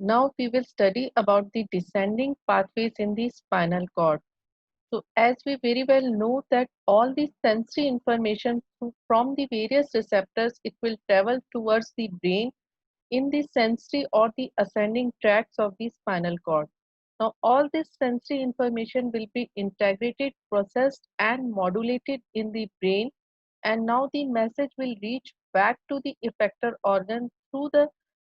Now we will study about the descending pathways in the spinal cord. So as we very well know that all the sensory information from the various receptors, it will travel towards the brain in the sensory or the ascending tracts of the spinal cord. Now all this sensory information will be integrated, processed and modulated in the brain, and now the message will reach back to the effector organ through the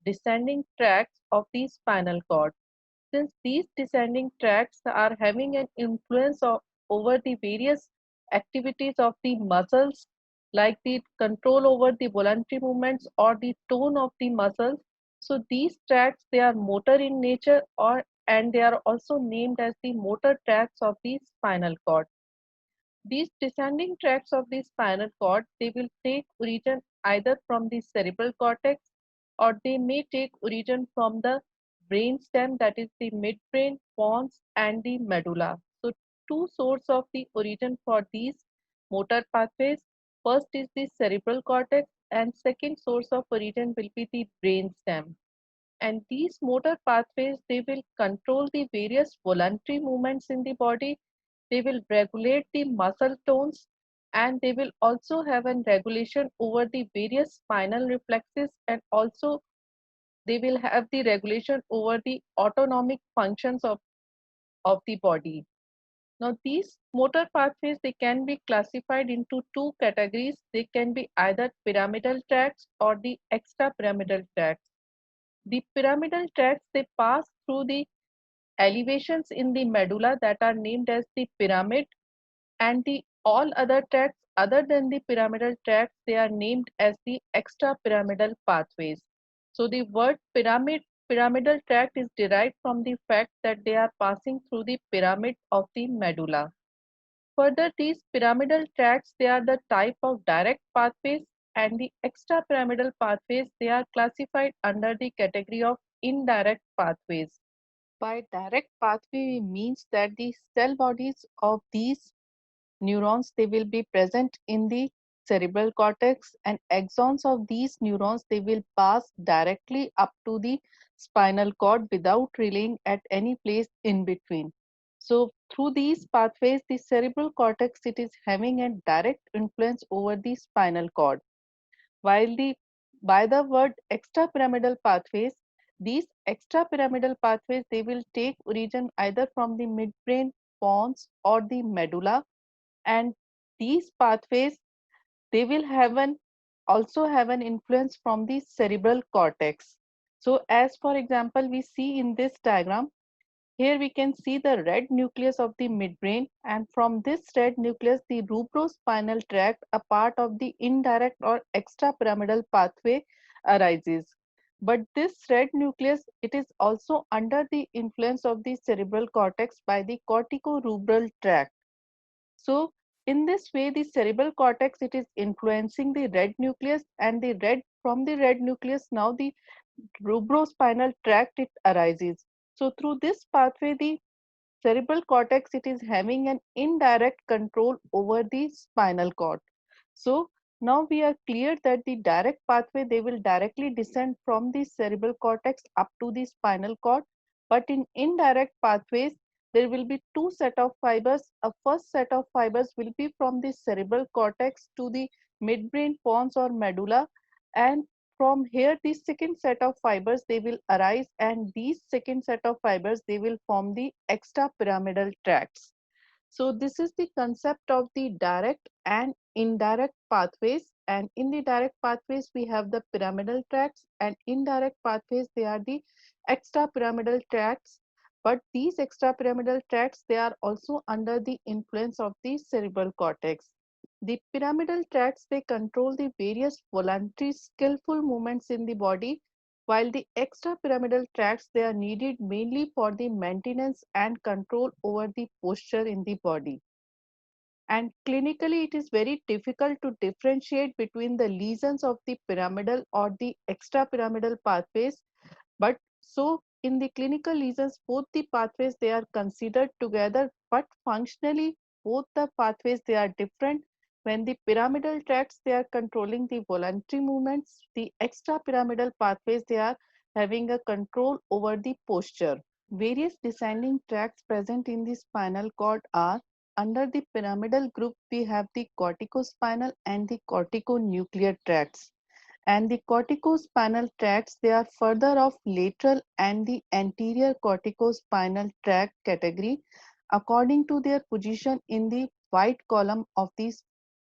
descending tracts of the spinal cord. Since these descending tracts are having an influence over the various activities of the muscles, like the control over the voluntary movements or the tone of the muscles, so these tracts, they are motor in nature, or and they are also named as the motor tracts of the spinal cord. These descending tracts of the spinal cord, they will take origin either from the cerebral cortex, or they may take origin from the brain stem, that is the midbrain, pons and the medulla. So two sources of the origin for these motor pathways. First is the cerebral cortex and second source of origin will be the brain stem. And these motor pathways, they will control the various voluntary movements in the body. They will regulate the muscle tones, and they will also have a regulation over the various spinal reflexes, and also they will have the regulation over the autonomic functions of the body. Now these motor pathways, they can be classified into two categories. They can be either pyramidal tracts or the extrapyramidal tracts. The pyramidal tracts, they pass through the elevations in the medulla that are named as the pyramid, and the all other tracts other than the pyramidal tracts, they are named as the extrapyramidal pathways. So the word pyramidal tract is derived from the fact that they are passing through the pyramid of the medulla. Further, these pyramidal tracts, they are the type of direct pathways, and the extrapyramidal pathways, they are classified under the category of indirect pathways. By direct pathway means that the cell bodies of these neurons, they will be present in the cerebral cortex, and axons of these neurons, they will pass directly up to the spinal cord without relaying at any place in between. So through these pathways, the cerebral cortex, it is having a direct influence over the spinal cord, while the by the word extrapyramidal pathways, these extrapyramidal pathways, they will take origin either from the midbrain, pons or the medulla, and these pathways, they will have an also have an influence from the cerebral cortex. So as for example, we see in this diagram, here we can see the red nucleus of the midbrain, and from this red nucleus, the rubrospinal tract, a part of the indirect or extrapyramidal pathway, arises. But this red nucleus, it is also under the influence of the cerebral cortex by the corticorubral tract. So in this way, the cerebral cortex, it is influencing the red nucleus, and the red from the red nucleus, now the rubrospinal tract, it arises. So through this pathway, the cerebral cortex, it is having an indirect control over the spinal cord. So now we are clear that the direct pathway, they will directly descend from the cerebral cortex up to the spinal cord, but in indirect pathways, there will be two set of fibers. A first set of fibers will be from the cerebral cortex to the midbrain, pons or medulla, and from here the second set of fibers, they will arise, and these second set of fibers, they will form the extrapyramidal tracts. So this is the concept of the direct and indirect pathways, and in the direct pathways we have the pyramidal tracts, and indirect pathways, they are the extrapyramidal tracts. But these extrapyramidal tracts, they are also under the influence of the cerebral cortex. The pyramidal tracts, they control the various voluntary skillful movements in the body, while the extrapyramidal tracts, they are needed mainly for the maintenance and control over the posture in the body. And clinically, it is very difficult to differentiate between the lesions of the pyramidal or the extrapyramidal pathways. But so in the clinical lesions, both the pathways, they are considered together, but functionally both the pathways, they are different. When the pyramidal tracts, they are controlling the voluntary movements, the extrapyramidal pathways, they are having a control over the posture. Various descending tracts present in the spinal cord are: under the pyramidal group, we have the corticospinal and the corticonuclear tracts. And the corticospinal tracts, they are further off lateral and the anterior corticospinal tract category according to their position in the white column of the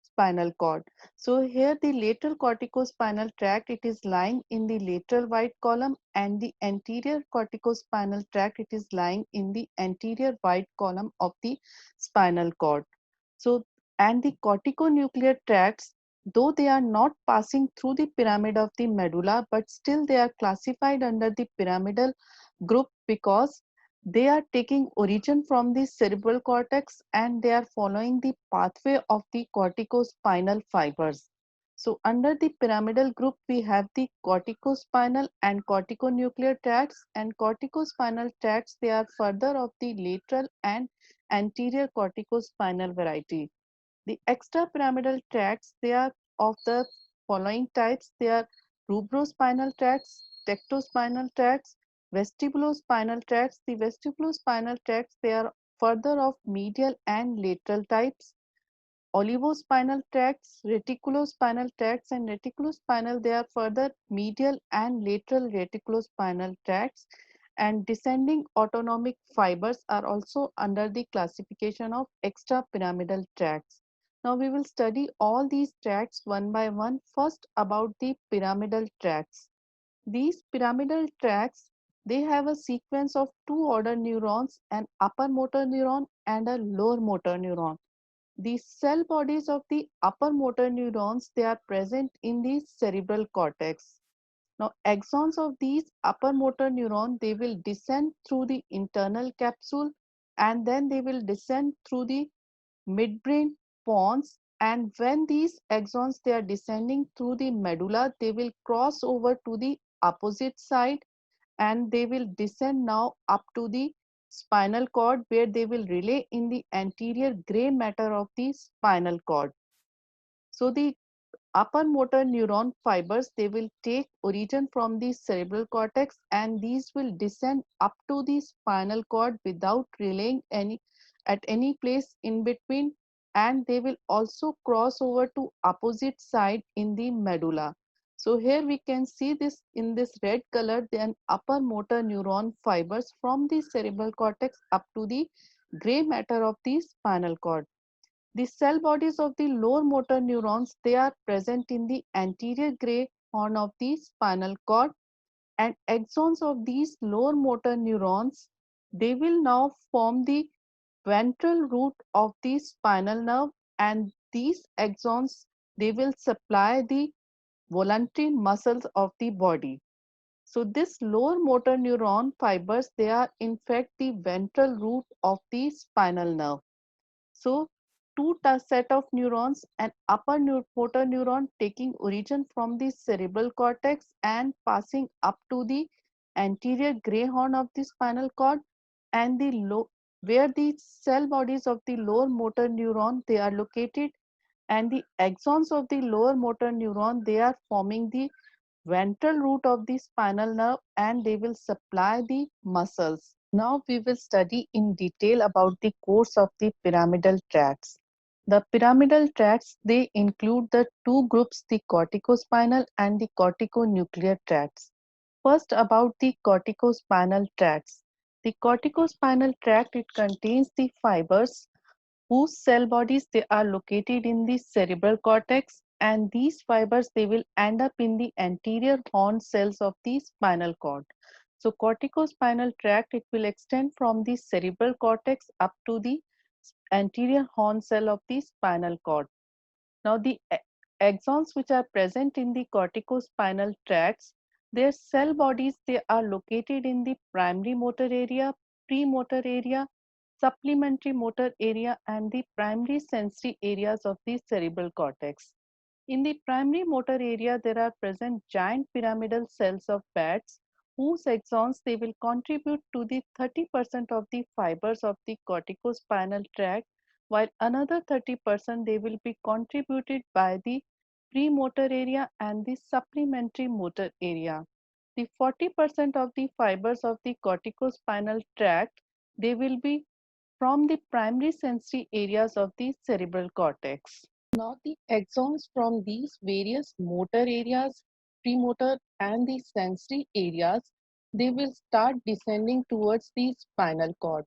spinal cord. So here the lateral corticospinal tract, it is lying in the lateral white column, and the anterior corticospinal tract, it is lying in the anterior white column of the spinal cord. So, and the corticonuclear tracts, though they are not passing through the pyramid of the medulla, but still they are classified under the pyramidal group because they are taking origin from the cerebral cortex and they are following the pathway of the corticospinal fibers. So under the pyramidal group, we have the corticospinal and corticonuclear tracts, and corticospinal tracts, they are further of the lateral and anterior corticospinal variety. The extrapyramidal tracts, they are of the following types. They are rubrospinal tracts, tectospinal tracts, vestibulospinal tracts. The vestibulospinal tracts, they are further of medial and lateral types. Olivospinal tracts, reticulospinal tracts, and reticulospinal, they are further medial and lateral reticulospinal tracts. And descending autonomic fibers are also under the classification of extrapyramidal tracts. Now we will study all these tracts one by one. First, about the pyramidal tracts. These pyramidal tracts, they have a sequence of two order neurons, an upper motor neuron and a lower motor neuron. The cell bodies of the upper motor neurons, they are present in the cerebral cortex. Now, axons of these upper motor neuron, they will descend through the internal capsule, and then they will descend through the midbrain pons. And when these axons, they are descending through the medulla, they will cross over to the opposite side, and they will descend now up to the spinal cord, where they will relay in the anterior gray matter of the spinal cord. So the upper motor neuron fibers, they will take origin from the cerebral cortex, and these will descend up to the spinal cord without relaying any at any place in between, and they will also cross over to opposite side in the medulla. So here we can see this in this red color, then upper motor neuron fibers from the cerebral cortex up to the gray matter of the spinal cord. The cell bodies of the lower motor neurons, they are present in the anterior gray horn of the spinal cord, and axons of these lower motor neurons, they will now form the ventral root of the spinal nerve, and these axons, they will supply the voluntary muscles of the body. So this lower motor neuron fibers, they are in fact the ventral root of the spinal nerve. So two set of neurons, an upper motor neuron taking origin from the cerebral cortex and passing up to the anterior gray horn of the spinal cord, and the low where the cell bodies of the lower motor neuron, they are located, and the axons of the lower motor neuron, they are forming the ventral root of the spinal nerve, and they will supply the muscles. Now we will study in detail about the course of the pyramidal tracts. The pyramidal tracts, they include the two groups, the corticospinal and the corticonuclear tracts. First, about the corticospinal tracts. The corticospinal tract, it contains the fibers whose cell bodies, they are located in the cerebral cortex, and these fibers, they will end up in the anterior horn cells of the spinal cord. So corticospinal tract, it will extend from the cerebral cortex up to the anterior horn cell of the spinal cord. Now the axons which are present in the corticospinal tracts, their cell bodies, they are located in the primary motor area, premotor area, supplementary motor area, and the primary sensory areas of the cerebral cortex. In the primary motor area, there are present giant pyramidal cells of bats, whose axons, they will contribute to the 30% of the fibers of the corticospinal tract, while another 30%, they will be contributed by the premotor area and the supplementary motor area. the 40% of the fibers of the corticospinal tract, they will be from the primary sensory areas of the cerebral cortex. Now the axons from these various motor areas, premotor and the sensory areas, they will start descending towards the spinal cord.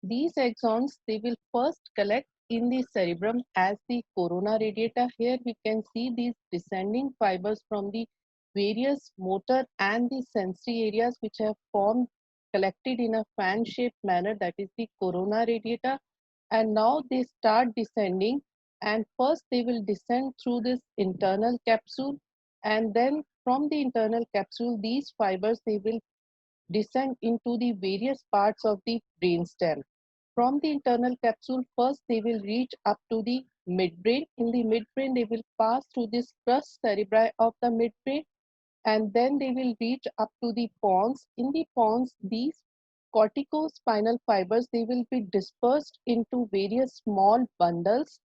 These axons, they will first collect in the cerebrum as the corona radiata. Here we can see these descending fibers from the various motor and the sensory areas which have formed collected in a fan shaped manner, that is the corona radiata, and now they start descending, and first they will descend through this internal capsule, and then from the internal capsule these fibers they will descend into the various parts of the brainstem. From the internal capsule, first they will reach up to the midbrain. In the midbrain, they will pass through this crus cerebri of the midbrain, and then they will reach up to the pons. In the pons, these corticospinal fibers, they will be dispersed into various small bundles,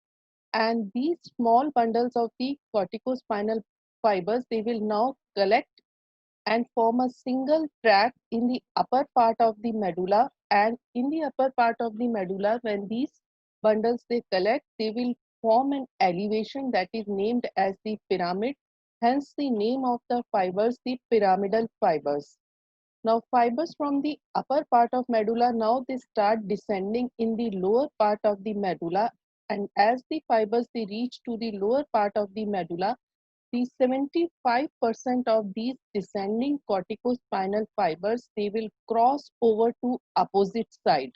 and these small bundles of the corticospinal fibers, they will now collect and form a single tract in the upper part of the medulla. And in the upper part of the medulla, when these bundles they collect, they will form an elevation that is named as the pyramid, hence the name of the fibers, the pyramidal fibers. Now fibers from the upper part of medulla, now they start descending in the lower part of the medulla, and as the fibers they reach to the lower part of the medulla, the 75% of these descending corticospinal fibers, they will cross over to opposite side.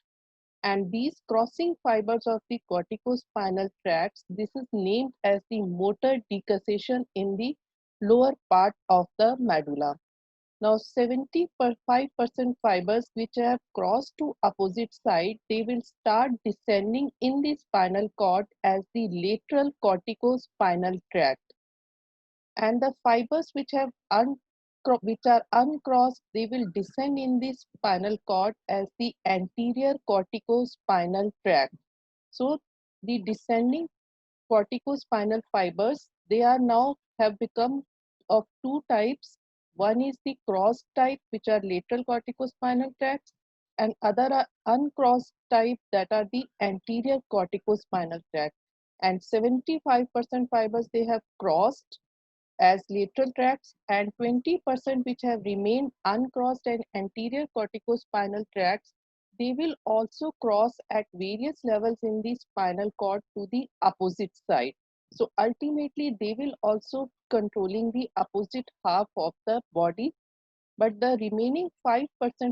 And these crossing fibers of the corticospinal tracts, this is named as the motor decussation in the lower part of the medulla. Now 75% fibers which have crossed to opposite side, they will start descending in the spinal cord as the lateral corticospinal tract, and the fibers which are uncrossed, they will descend in the spinal cord as the anterior corticospinal tract. So the descending corticospinal fibers, they are now have become of two types. One is the crossed type, which are lateral corticospinal tracts, and other are uncrossed type, that are the anterior corticospinal tract. And 75% fibers they have crossed as lateral tracts, and 20% which have remained uncrossed and anterior corticospinal tracts, they will also cross at various levels in the spinal cord to the opposite side. So ultimately they will also controlling the opposite half of the body, but the remaining 5%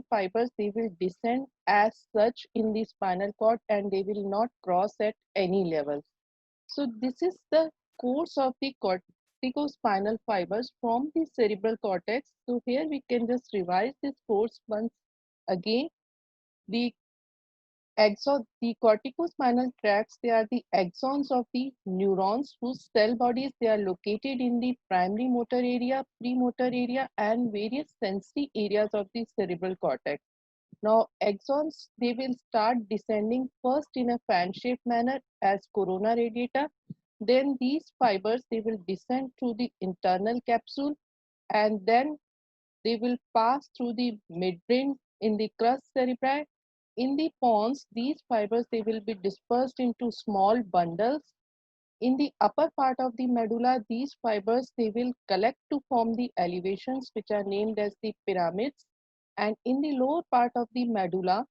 fibers, they will descend as such in the spinal cord and they will not cross at any level. So this is the course of the corticospinal fibers from the cerebral cortex. So here we can just revise this course once again. The the corticospinal tracts, they are the axons of the neurons whose cell bodies, they are located in the primary motor area, premotor area, and various sensory areas of the cerebral cortex. Now axons, they will start descending first in a fan-shaped manner as corona radiata. Then these fibers, they will descend through the internal capsule, and then they will pass through the midbrain in the crus cerebri. In the pons, these fibers, they will be dispersed into small bundles. In the upper part of the medulla, these fibers, they will collect to form the elevations which are named as the pyramids. And in the lower part of the medulla,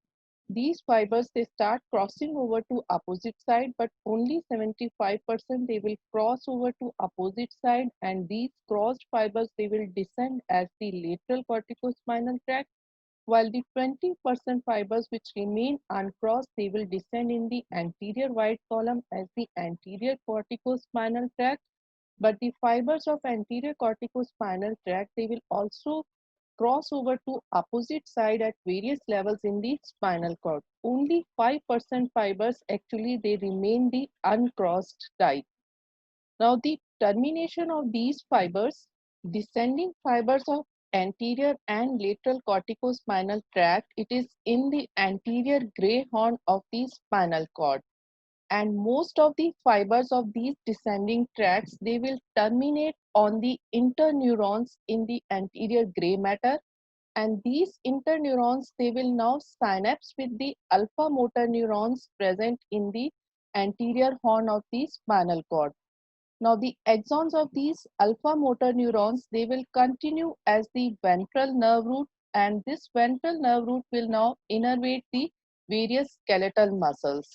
these fibers, they start crossing over to opposite side, but only 75% they will cross over to opposite side, and these crossed fibers, they will descend as the lateral corticospinal tract, while the 20% fibers which remain uncrossed, they will descend in the anterior wide column as the anterior corticospinal tract. But the fibers of anterior corticospinal tract, they will also cross over to opposite side at various levels in the spinal cord. Only 5% fibers actually they remain the uncrossed type. Now the termination of these fibers, descending fibers of anterior and lateral corticospinal tract, it is in the anterior gray horn of the spinal cord. And most of the fibers of these descending tracts, they will terminate on the interneurons in the anterior gray matter, and these interneurons, they will now synapse with the alpha motor neurons present in the anterior horn of the spinal cord. Now the axons of these alpha motor neurons, they will continue as the ventral nerve root, and this ventral nerve root will now innervate the various skeletal muscles.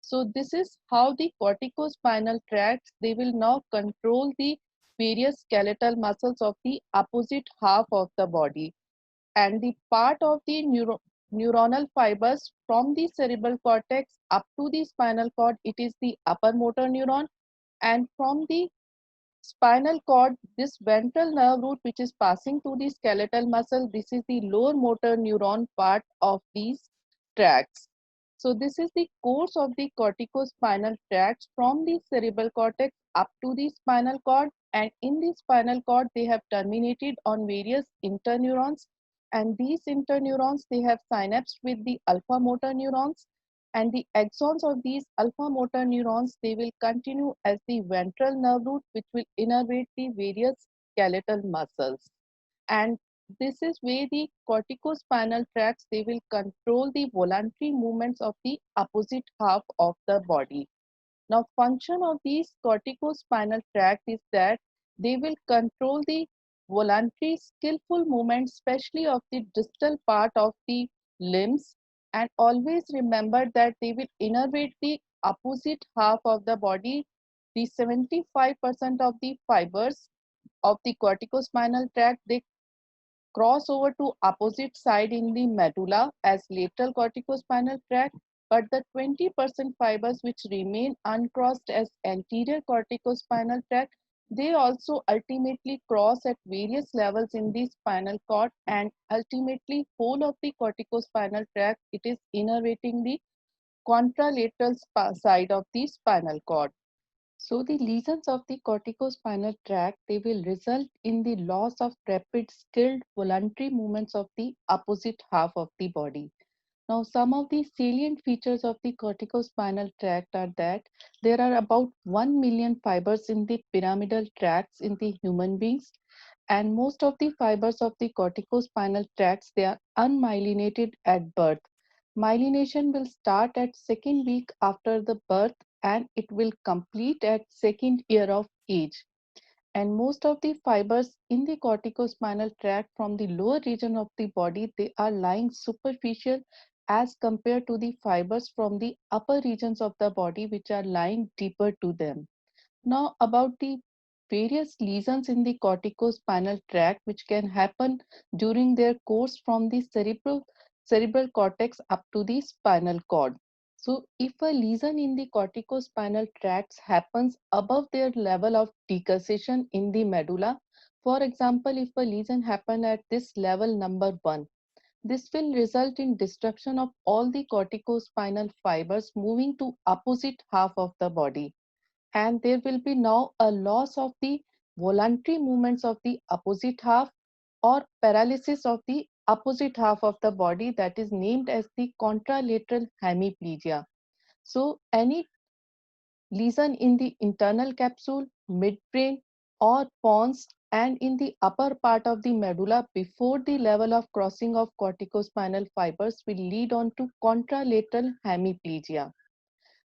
So this is how the corticospinal tracts, they will now control the various skeletal muscles of the opposite half of the body. And the part of the neuronal fibers from the cerebral cortex up to the spinal cord, it is the upper motor neuron, and from the spinal cord, this ventral nerve root which is passing to the skeletal muscle, this is the lower motor neuron part of these tracts. So this is the course of the corticospinal tracts from the cerebral cortex up to the spinal cord, and in the spinal cord they have terminated on various interneurons, and these interneurons, they have synapsed with the alpha motor neurons, and the axons of these alpha motor neurons, they will continue as the ventral nerve root which will innervate the various skeletal muscles. And this is where the corticospinal tracts, they will control the voluntary movements of the opposite half of the body. Now, function of these corticospinal tract is that they will control the voluntary skillful movement, especially of the distal part of the limbs, and always remember that they will innervate the opposite half of the body. The 75% of the fibers of the corticospinal tract, they cross over to opposite side in the medulla as lateral corticospinal tract, but the 20% fibers which remain uncrossed as anterior corticospinal tract, they also ultimately cross at various levels in the spinal cord, and ultimately whole of the corticospinal tract, it is innervating the contralateral side of the spinal cord. So the lesions of the corticospinal tract, they will result in the loss of rapid skilled voluntary movements of the opposite half of the body. Now, some of the salient features of the corticospinal tract are that there are about 1 million fibers in the pyramidal tracts in the human beings, and most of the fibers of the corticospinal tracts, they are unmyelinated at birth. Myelination will start at second week after the birth, and it will complete at second year of age. And most of the fibers in the corticospinal tract from the lower region of the body, they are lying superficial as compared to the fibers from the upper regions of the body, which are lying deeper to them. Now about the various lesions in the corticospinal tract which can happen during their course from the cerebral cortex up to the spinal cord. So if a lesion in the corticospinal tracts happens above their level of decussation in the medulla, for example, if a lesion happen at this level number 1, this will result in destruction of all the corticospinal fibers moving to opposite half of the body, and there will be now a loss of the voluntary movements of the opposite half or paralysis of the opposite half of the body, that is named as the contralateral hemiplegia. So any lesion in the internal capsule, midbrain or pons and in the upper part of the medulla before the level of crossing of corticospinal fibers will lead on to contralateral hemiplegia.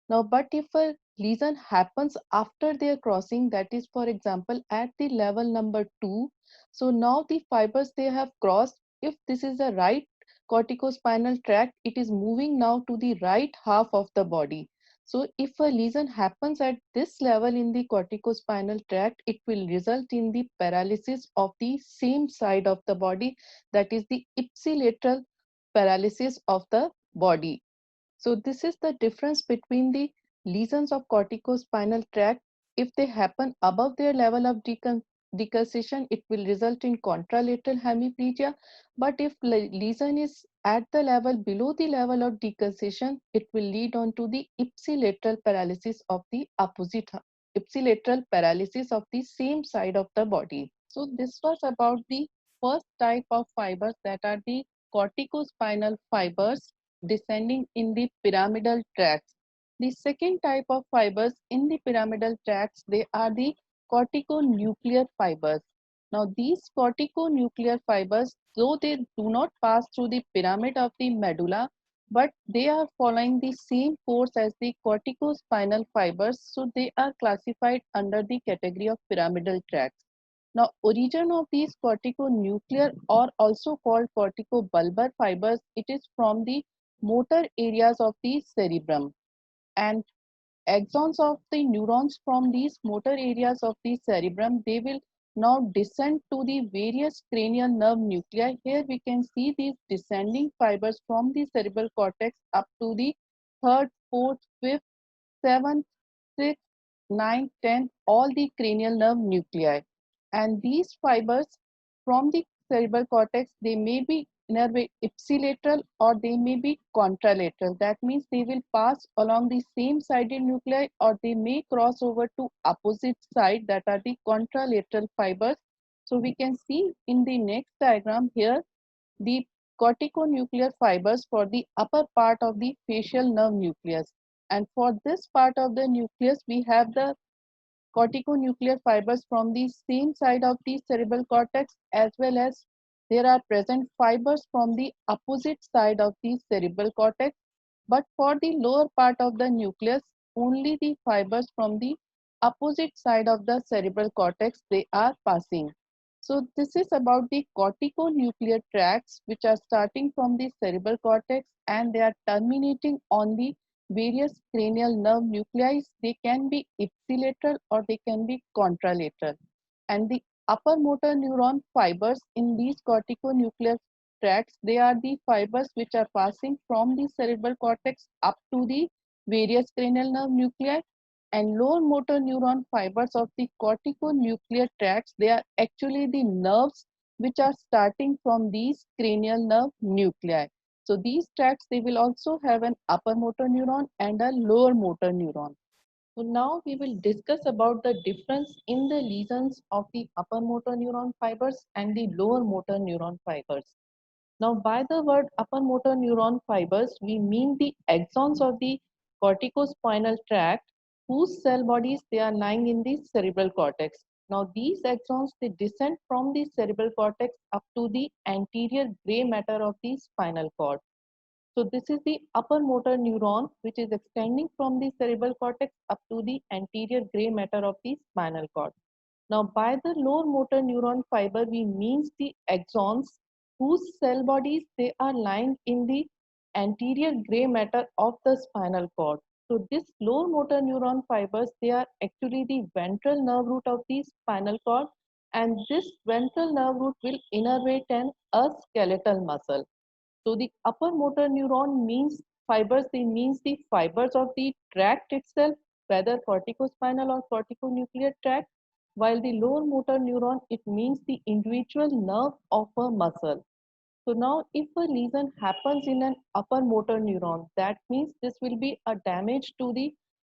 Now, but if a lesion happens after their crossing, that is, for example, at the level number 2, so now the fibers they have crossed, if this is the right corticospinal tract, it is moving now to the right half of the body. So if a lesion happens at this level in the corticospinal tract, it will result in the paralysis of the same side of the body, that is the ipsilateral paralysis of the body. So this is the difference between the lesions of corticospinal tract. If they happen above their level of decussation, it will result in contralateral hemiplegia. But if lesion is at the level below the level of decussation, it will lead on to the ipsilateral paralysis of the opposite, ipsilateral paralysis of the same side of the body. So this was about the first type of fibers, that are the corticospinal fibers descending in the pyramidal tracts. The second type of fibers in the pyramidal tracts, they are the corticonuclear fibers. Now these corticonuclear fibers, though they do not pass through the pyramid of the medulla, but they are following the same course as the corticospinal fibers, so they are classified under the category of pyramidal tracts. Now origin of these corticonuclear or also called corticobulbar fibers, it is from the motor areas of the cerebrum, and axons of the neurons from these motor areas of the cerebrum, they will now descend to the various cranial nerve nuclei. Here we can see these descending fibers from the cerebral cortex up to the third, fourth, fifth, seventh, sixth, ninth, tenth, all the cranial nerve nuclei. And these fibers from the cerebral cortex, they may be ipsilateral or they may be contralateral. That means they will pass along the same sided nuclei or they may cross over to opposite side, that are the contralateral fibers. So we can see in the next diagram here the corticonuclear fibers for the upper part of the facial nerve nucleus. And for this part of the nucleus, we have the corticonuclear fibers from the same side of the cerebral cortex, as well as there are present fibers from the opposite side of the cerebral cortex. But for the lower part of the nucleus, only the fibers from the opposite side of the cerebral cortex, they are passing. So this is about the corticonuclear tracts, which are starting from the cerebral cortex and they are terminating on the various cranial nerve nuclei. They can be ipsilateral or they can be contralateral. And the upper motor neuron fibers in these corticonuclear tracts, they are the fibers which are passing from the cerebral cortex up to the various cranial nerve nuclei. And lower motor neuron fibers of the corticonuclear tracts, they are actually the nerves which are starting from these cranial nerve nuclei. So these tracts, they will also have an upper motor neuron and a lower motor neuron. So now we will discuss about the difference in the lesions of the upper motor neuron fibers and the lower motor neuron fibers. Now by the word upper motor neuron fibers, we mean the axons of the corticospinal tract whose cell bodies they are lying in the cerebral cortex. Now these axons, they descend from the cerebral cortex up to the anterior gray matter of the spinal cord. So this is the upper motor neuron which is extending from the cerebral cortex up to the anterior gray matter of the spinal cord. Now by the lower motor neuron fiber, we means the axons whose cell bodies they are lying in the anterior gray matter of the spinal cord. So this lower motor neuron fibers, they are actually the ventral nerve root of the spinal cord, and this ventral nerve root will innervate a skeletal muscle. So the upper motor neuron means fibers, they means the fibers of the tract itself, whether corticospinal or corticonuclear tract, while the lower motor neuron, it means the individual nerve of a muscle. So now if a lesion happens in an upper motor neuron, that means this will be a damage to the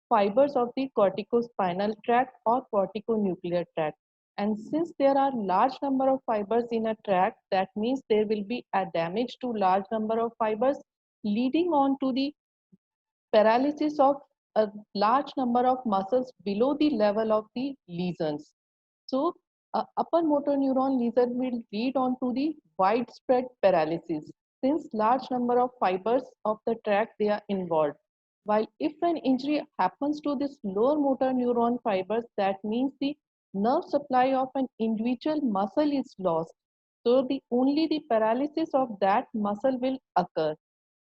fibers of the corticospinal tract or corticonuclear tract. And since there are large number of fibers in a tract, that means there will be a damage to large number of fibers, leading on to the paralysis of a large number of muscles below the level of the lesions. So, upper motor neuron lesion will lead on to the widespread paralysis since large number of fibers of the tract they are involved. While if an injury happens to this lower motor neuron fibers, that means the nerve supply of an individual muscle is lost. So the only the paralysis of that muscle will occur.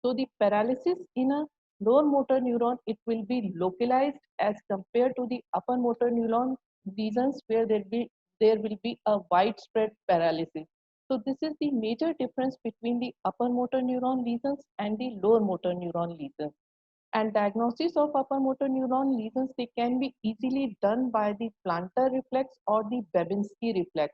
So the paralysis in a lower motor neuron, it will be localized as compared to the upper motor neuron lesions where there will be a widespread paralysis. So this is the major difference between the upper motor neuron lesions and the lower motor neuron lesions. And diagnosis of upper motor neuron lesions, they can be easily done by the plantar reflex or the Babinski reflex.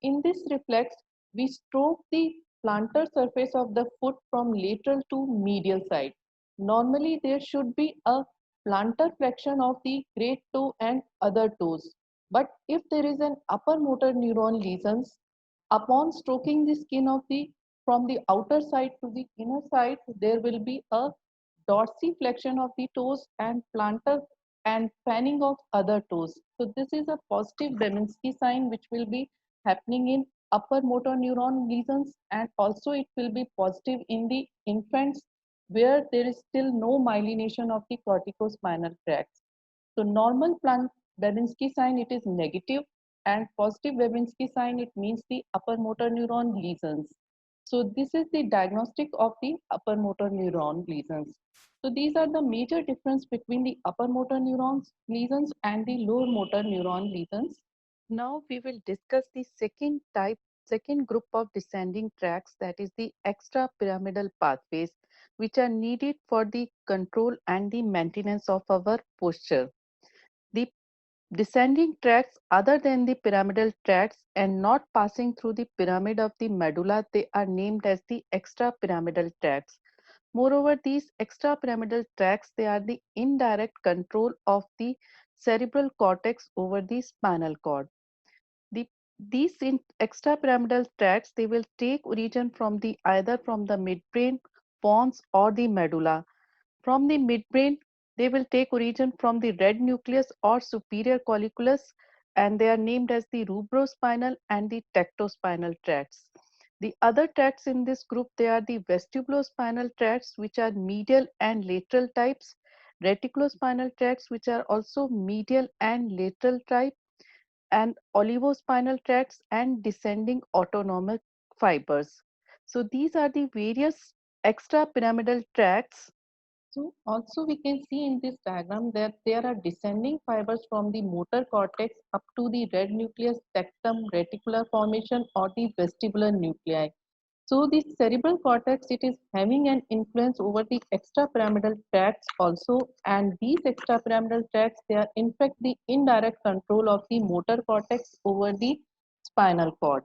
In this reflex, we stroke the plantar surface of the foot from lateral to medial side. Normally, there should be a plantar flexion of the great toe and other toes. But if there is an upper motor neuron lesions, upon stroking the skin of the from the outer side to the inner side, there will be a dorsiflexion of the toes and plantar and fanning of other toes. So this is a positive Babinski sign which will be happening in upper motor neuron lesions, and also it will be positive in the infants where there is still no myelination of the corticospinal tracts. So normal plant Babinski sign, it is negative, and positive Babinski sign, it means the upper motor neuron lesions. So this is the diagnostic of the upper motor neuron lesions. So these are the major difference between the upper motor neurons lesions and the lower motor neuron lesions. Now we will discuss the second group of descending tracts, that is the extrapyramidal pathways, which are needed for the control and the maintenance of our posture. The descending tracts other than the pyramidal tracts and not passing through the pyramid of the medulla, they are named as the extrapyramidal tracts. Moreover, these extrapyramidal tracts, they are the indirect control of the cerebral cortex over the spinal cord. The, these extrapyramidal tracts, they will take origin from the either from the midbrain, pons or the medulla. From the midbrain, they will take origin from the red nucleus or superior colliculus, and they are named as the rubrospinal and the tectospinal tracts. The other tracts in this group, they are the vestibulospinal tracts, which are medial and lateral types, reticulospinal tracts, which are also medial and lateral type, and olivospinal tracts and descending autonomic fibers. So these are the various extrapyramidal tracts. So also we can see in this diagram that there are descending fibers from the motor cortex up to the red nucleus, tectum, reticular formation or the vestibular nuclei. So the cerebral cortex, it is having an influence over the extrapyramidal tracts also, and these extrapyramidal tracts, they are in fact the indirect control of the motor cortex over the spinal cord.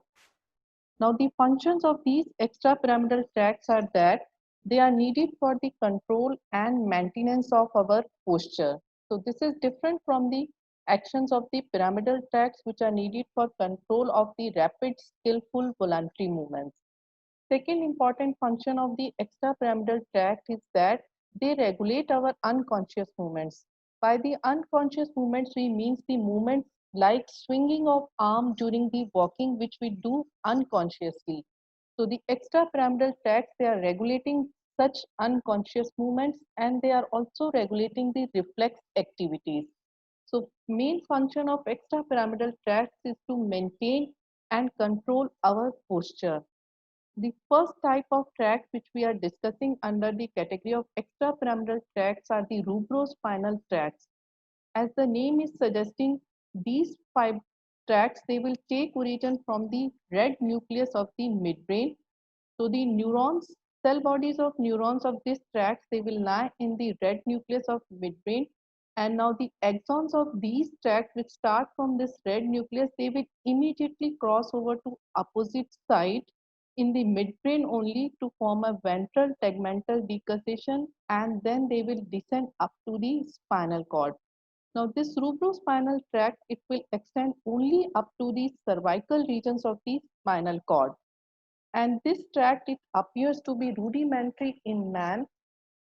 Now, the functions of these extrapyramidal tracts are that they are needed for the control and maintenance of our posture. So, this is different from the actions of the pyramidal tracts, which are needed for control of the rapid, skillful, voluntary movements. Second important function of the extrapyramidal tract is that they regulate our unconscious movements. By the unconscious movements, we means the movements like swinging of arm during the walking, which we do unconsciously. So the extrapyramidal tracts, they are regulating such unconscious movements, and they are also regulating the reflex activities. So main function of extrapyramidal tracts is to maintain and control our posture. The first type of tracts which we are discussing under the category of extrapyramidal tracts are the rubrospinal tracts. As the name is suggesting, these five tracts, they will take origin from the red nucleus of the midbrain. So the neurons, cell bodies of neurons of this tract, they will lie in the red nucleus of midbrain. And now the axons of these tracts which start from this red nucleus, they will immediately cross over to opposite side in the midbrain only to form a ventral tegmental decussation, and then they will descend up to the spinal cord. Now this rubrospinal tract, it will extend only up to the cervical regions of the spinal cord. And this tract, it appears to be rudimentary in man.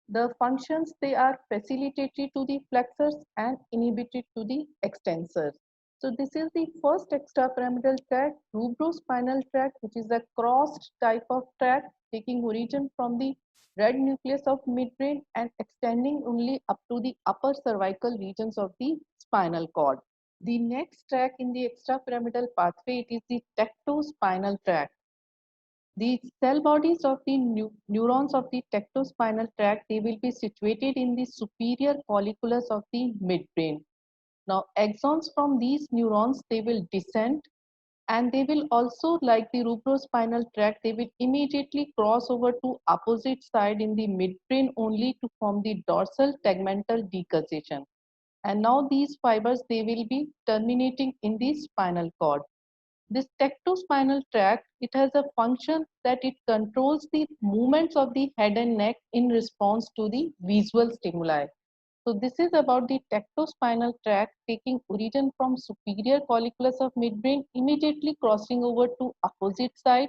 The functions, they are facilitatory to the flexors and inhibitory to the extensors. So this is the first extrapyramidal tract, rubrospinal tract, which is a crossed type of tract taking origin from the red nucleus of midbrain and extending only up to the upper cervical regions of the spinal cord. The next tract in the extrapyramidal pathway, it is the tectospinal tract. The cell bodies of the neurons of the tectospinal tract, they will be situated in the superior colliculus of the midbrain. Now, axons from these neurons, they will descend, and they will also, like the rubrospinal tract, they will immediately cross over to opposite side in the midbrain only to form the dorsal tegmental decussation. And now these fibers, they will be terminating in the spinal cord. This tectospinal tract, it has a function that it controls the movements of the head and neck in response to the visual stimuli. So this is about the tectospinal tract taking origin from superior colliculus of midbrain, immediately crossing over to opposite side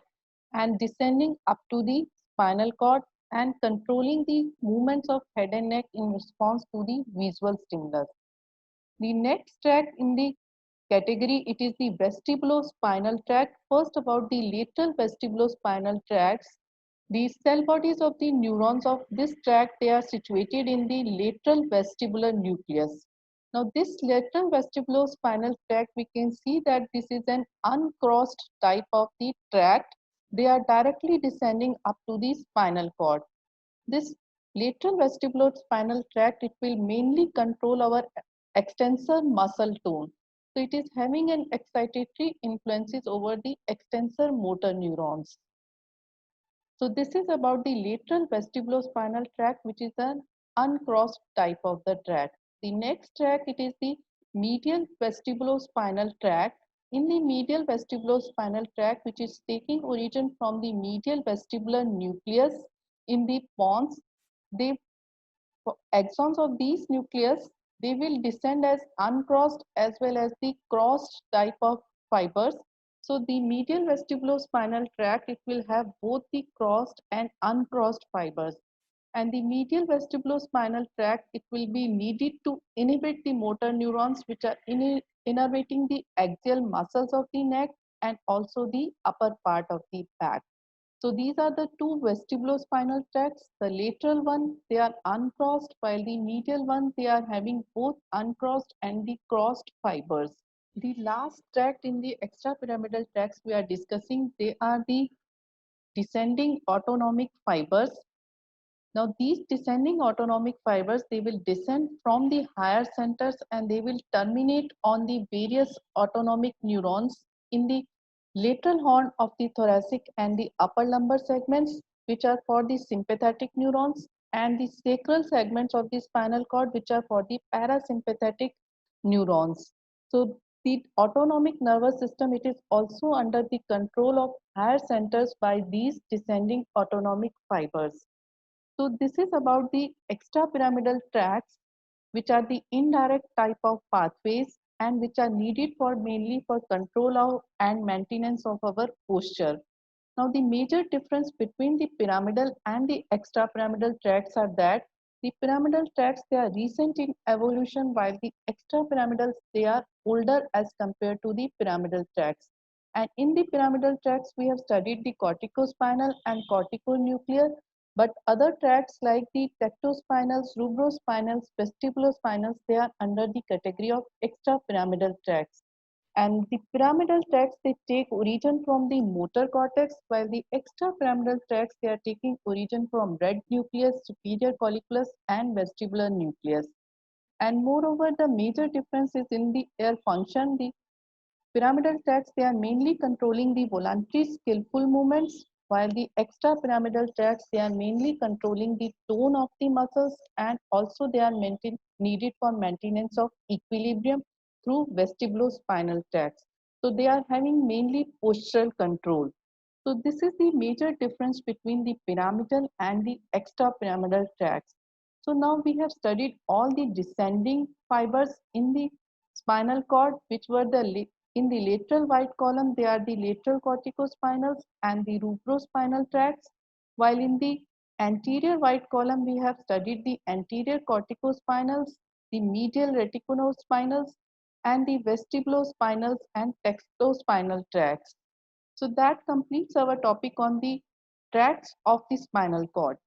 and descending up to the spinal cord. and controlling the movements of head and neck in response to the visual stimulus. The next tract in the category, it is the vestibulospinal tract. First, about the lateral vestibulospinal tracts. The cell bodies of the neurons of this tract, they are situated in the lateral vestibular nucleus. Now this lateral vestibulospinal tract, we can see that this is an uncrossed type of the tract. They are directly descending up to the spinal cord. This lateral vestibulospinal tract, it will mainly control our extensor muscle tone. So it is having an excitatory influences over the extensor motor neurons. So this is about the lateral vestibulospinal tract, which is an uncrossed type of the tract. The next tract, it is the medial vestibulospinal tract. In the medial vestibulospinal tract, which is taking origin from the medial vestibular nucleus in the pons, they axons of these nucleus, they will descend as uncrossed as well as the crossed type of fibers. So the medial vestibulospinal tract, it will have both the crossed and uncrossed fibers. And the medial vestibulospinal tract, it will be needed to inhibit the motor neurons which are innervating the axial muscles of the neck and also the upper part of the back. So these are the two vestibulospinal tracts. The lateral one, they are uncrossed, while the medial one, they are having both uncrossed and the crossed fibers. The last tract in the extrapyramidal tracts we are discussing, they are the descending autonomic fibers. Now these descending autonomic fibers, they will descend from the higher centers and they will terminate on the various autonomic neurons in the lateral horn of the thoracic and the upper lumbar segments, which are for the sympathetic neurons, and the sacral segments of the spinal cord, which are for the parasympathetic neurons. So the autonomic nervous system, it is also under the control of higher centers by these descending autonomic fibers. So this is about the extrapyramidal tracts, which are the indirect type of pathways and which are needed for mainly for control of and maintenance of our posture. Now the major difference between the pyramidal and the extrapyramidal tracts are that the pyramidal tracts, they are recent in evolution, while the extrapyramidals, they are older as compared to the pyramidal tracts. And in the pyramidal tracts, we have studied the corticospinal and corticonuclear, but other tracts like the tectospinals, rubrospinals, vestibulospinals, they are under the category of extrapyramidal tracts. And the pyramidal tracts, they take origin from the motor cortex, while the extrapyramidal tracts, they are taking origin from red nucleus, superior colliculus, and vestibular nucleus. And moreover, the major difference is in the air function. The pyramidal tracts, they are mainly controlling the voluntary skillful movements, while the extrapyramidal tracts, they are mainly controlling the tone of the muscles, and also they are needed for maintenance of equilibrium through vestibulospinal tracts. So they are having mainly postural control. So this is the major difference between the pyramidal and the extrapyramidal tracts. So now we have studied all the descending fibers in the spinal cord, which were in the lateral white column, they are the lateral corticospinals and the rubrospinal tracts, while in the anterior white column, we have studied the anterior corticospinals, the medial reticulospinals, and the vestibulospinals and textospinal tracts. So that completes our topic on the tracts of the spinal cord.